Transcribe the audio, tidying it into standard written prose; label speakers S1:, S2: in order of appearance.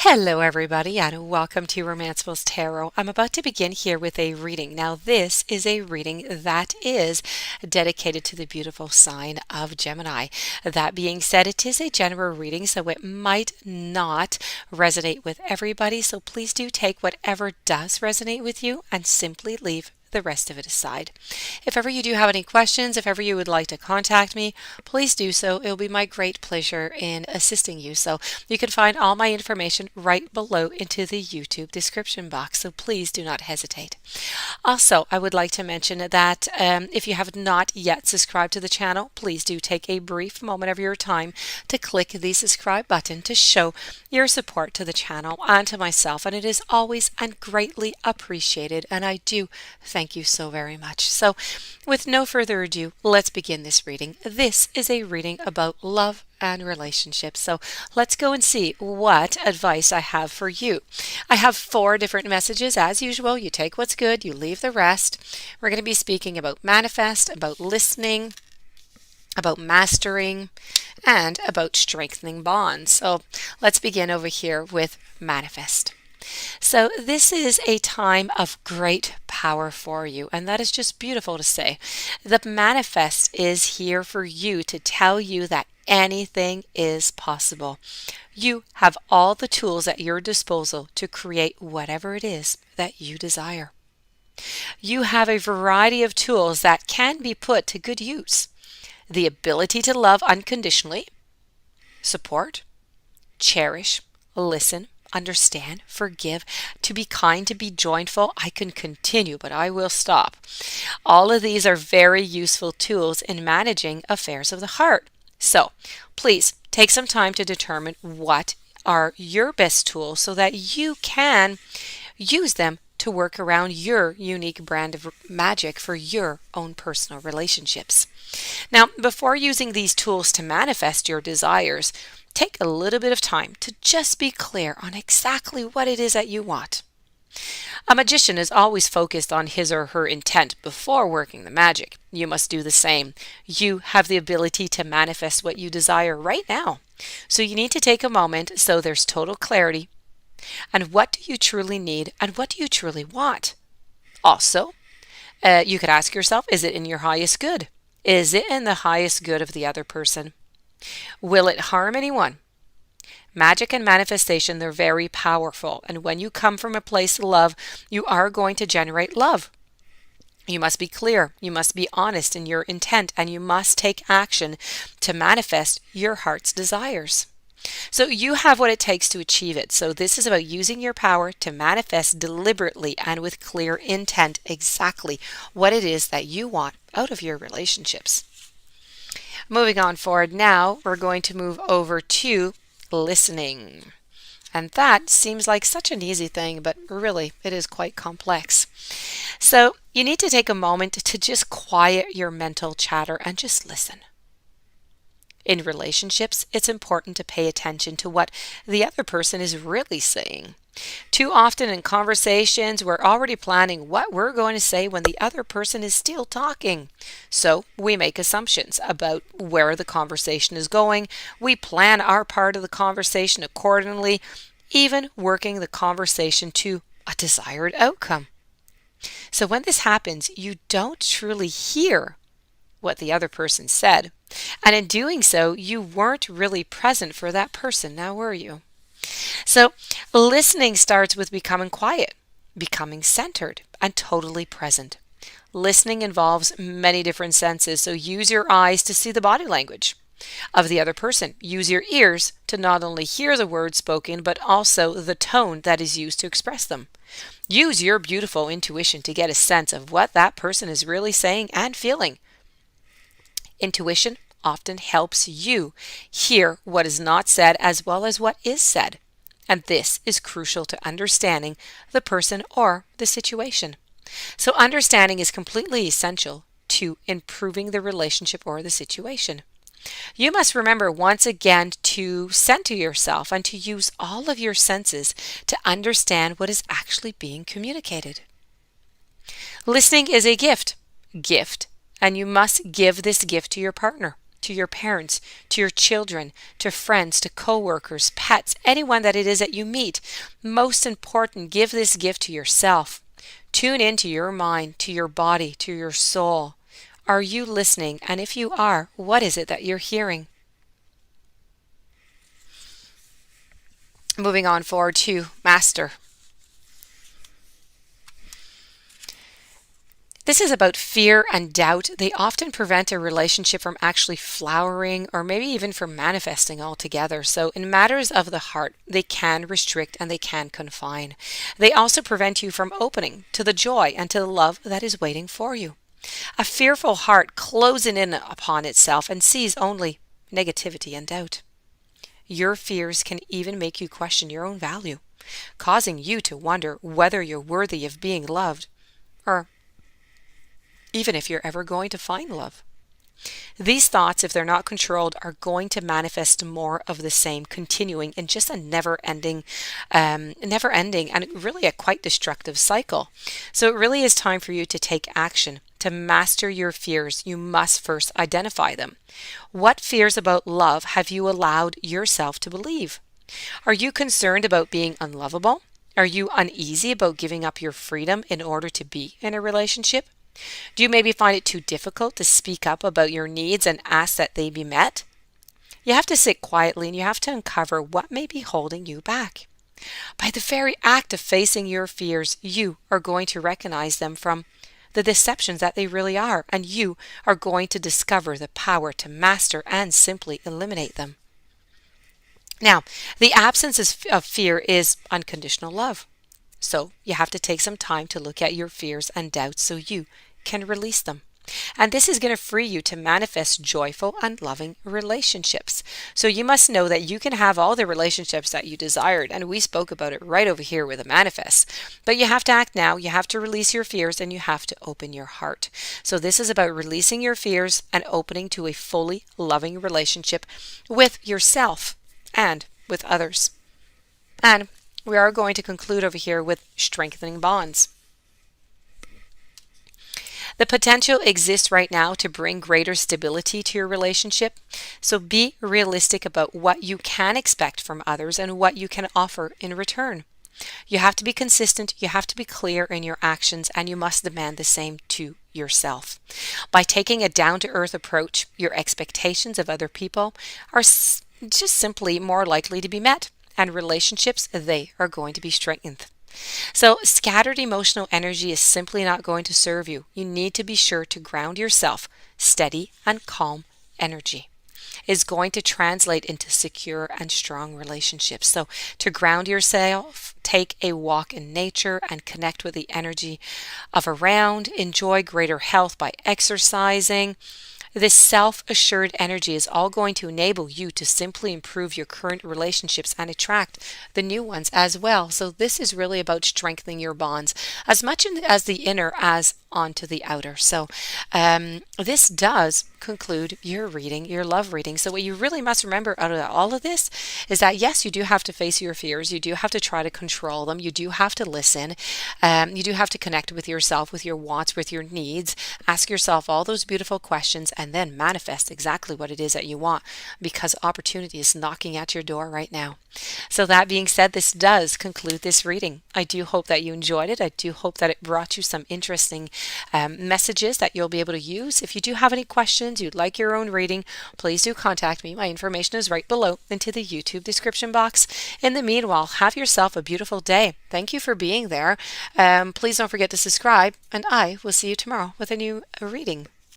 S1: Hello everybody and welcome to Romancefull's Tarot. I'm about to begin here with a reading. Now this is a reading that is dedicated to the beautiful sign of Gemini. That being said, it is a general reading, so it might not resonate with everybody, so please do take whatever does resonate with you and simply leave the rest of it aside. If ever you do have any questions, if ever you would like to contact me, please do so. It will be my great pleasure in assisting you. So you can find all my information right below into the YouTube description box. So please do not hesitate. Also, I would like to mention that if you have not yet subscribed to the channel, please do take a brief moment of your time to click the subscribe button to show your support to the channel and to myself. And it is always and greatly appreciated. And I do thank you so very much. So with no further ado, let's begin this reading. This is a reading about love and relationships. So let's go and see what advice I have for you. I have 4 different messages. As usual, you take what's good, you leave the rest. We're going to be speaking about manifest, about listening, about mastering, and about strengthening bonds. So let's begin over here with manifest. So this is a time of great power for you, and that is just beautiful to say. The manifest is here for you to tell you that anything is possible. You have all the tools at your disposal to create whatever it is that you desire. You have a variety of tools that can be put to good use. The ability to love unconditionally, support, cherish, listen, understand, forgive, to be kind, to be joyful. I can continue, but I will stop. All of these are very useful tools in managing affairs of the heart. So please take some time to determine what are your best tools so that you can use them to work around your unique brand of magic for your own personal relationships. Now, before using these tools to manifest your desires, take a little bit of time to just be clear on exactly what it is that you want. A magician is always focused on his or her intent before working the magic. You must do the same. You have the ability to manifest what you desire right now. So you need to take a moment so there's total clarity. And what do you truly need and what do you truly want? Also, you could ask yourself, is it in your highest good? Is it in the highest good of the other person? Will it harm anyone? Magic and manifestation, they're very powerful. And when you come from a place of love, you are going to generate love. You must be clear. You must be honest in your intent, and you must take action to manifest your heart's desires. So you have what it takes to achieve it. So this is about using your power to manifest deliberately and with clear intent exactly what it is that you want out of your relationships. Moving on forward now, we're going to move over to listening. And that seems like such an easy thing, but really it is quite complex. So you need to take a moment to just quiet your mental chatter and just listen. In relationships, it's important to pay attention to what the other person is really saying. Too often in conversations, we're already planning what we're going to say when the other person is still talking. So we make assumptions about where the conversation is going. We plan our part of the conversation accordingly, even working the conversation to a desired outcome. So when this happens, you don't truly hear what the other person said. And in doing so, you weren't really present for that person, now were you? So listening starts with becoming quiet, becoming centered, and totally present. Listening involves many different senses, so use your eyes to see the body language of the other person. Use your ears to not only hear the words spoken, but also the tone that is used to express them. Use your beautiful intuition to get a sense of what that person is really saying and feeling. Intuition often helps you hear what is not said as well as what is said. And this is crucial to understanding the person or the situation. So understanding is completely essential to improving the relationship or the situation. You must remember once again to center yourself and to use all of your senses to understand what is actually being communicated. Listening is a gift, and you must give this gift to your partner. to your parents, to your children, to friends, to coworkers, pets, anyone that it is that you meet. Most important, give this gift to yourself. Tune into your mind, to your body, to your soul. Are you listening? And if you are, what is it that you're hearing? Moving on forward to Master. This is about fear and doubt. They often prevent a relationship from actually flowering or maybe even from manifesting altogether. So in matters of the heart, they can restrict and they can confine. They also prevent you from opening to the joy and to the love that is waiting for you. A fearful heart closes in upon itself and sees only negativity and doubt. Your fears can even make you question your own value, causing you to wonder whether you're worthy of being loved or even if you're ever going to find love. These thoughts, if they're not controlled, are going to manifest more of the same, continuing in just a never-ending and really a quite destructive cycle. So it really is time for you to take action. To master your fears, you must first identify them. What fears about love have you allowed yourself to believe? Are you concerned about being unlovable? Are you uneasy about giving up your freedom in order to be in a relationship? Do you maybe find it too difficult to speak up about your needs and ask that they be met? You have to sit quietly and you have to uncover what may be holding you back. By the very act of facing your fears, you are going to recognize them from the deceptions that they really are, and you are going to discover the power to master and simply eliminate them. Now, the absence of fear is unconditional love. So you have to take some time to look at your fears and doubts so you can release them. And this is going to free you to manifest joyful and loving relationships. So you must know that you can have all the relationships that you desired. And we spoke about it right over here with a manifest. But you have to act now. You have to release your fears and you have to open your heart. So this is about releasing your fears and opening to a fully loving relationship with yourself and with others. And we are going to conclude over here with strengthening bonds. The potential exists right now to bring greater stability to your relationship. So be realistic about what you can expect from others and what you can offer in return. You have to be consistent, you have to be clear in your actions, and you must demand the same to yourself. By taking a down-to-earth approach, your expectations of other people are just simply more likely to be met, and relationships, they are going to be strengthened. So scattered emotional energy is simply not going to serve you. You need to be sure to ground yourself. Steady and calm energy is going to translate into secure and strong relationships. So to ground yourself, take a walk in nature and connect with the energy of around. Enjoy greater health by exercising. This self-assured energy is all going to enable you to simply improve your current relationships and attract the new ones as well. So this is really about strengthening your bonds as much as the inner as onto the outer. So this does conclude your reading, your love reading. So what you really must remember out of all of this is that yes, you do have to face your fears. You do have to try to control them. You do have to listen. You do have to connect with yourself, with your wants, with your needs. Ask yourself all those beautiful questions and then manifest exactly what it is that you want, because opportunity is knocking at your door right now. So that being said, this does conclude this reading. I do hope that you enjoyed it. I do hope that it brought you some interesting messages that you'll be able to use. If you do have any questions, you'd like your own reading, please do contact me. My information is right below into the YouTube description box. In the meanwhile, have yourself a beautiful day. Thank you for being there. Please don't forget to subscribe, and I will see you tomorrow with a new reading.